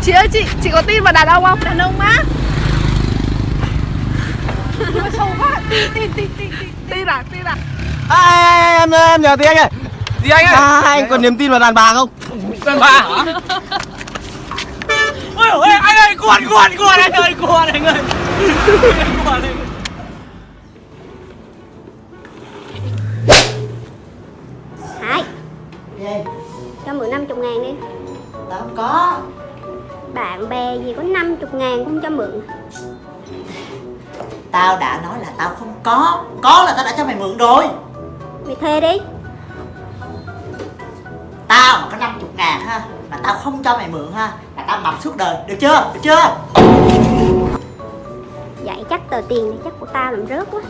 Chị ơi chị có tin vào đàn ông không? Đàn ông á? Sâu quá. Tin à? Em nhờ tí anh ơi. Gì anh ơi? Anh còn niềm tin vào đàn bà không? Đàn bà hả? Ôi ôi anh ơi, cuộn anh ơi, cuộn anh ơi. Cuộn anh ơi. Hải, Gì? cho mượn 50.000 đi. Tao không có. Bạn bè gì có 50.000 cũng cho mượn. Tao đã nói là tao không có. Có là tao đã cho mày mượn rồi. Mày thuê đi. Tao mà có 50.000 ha, mà tao không cho mày mượn ha, là tao mập suốt đời. Được chưa? Được chưa? Vậy chắc tờ tiền này chắc của tao làm rớt quá.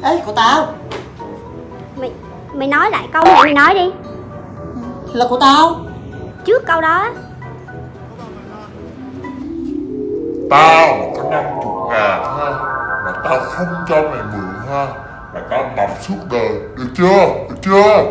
Ê, của tao. Mày nói lại câu này, mày nói đi. Là của tao. Trước câu đó. Tao mà có 50.000 ha, mà tao không cho mày mượn ha, là tao mập suốt đời. Được chưa? Được chưa?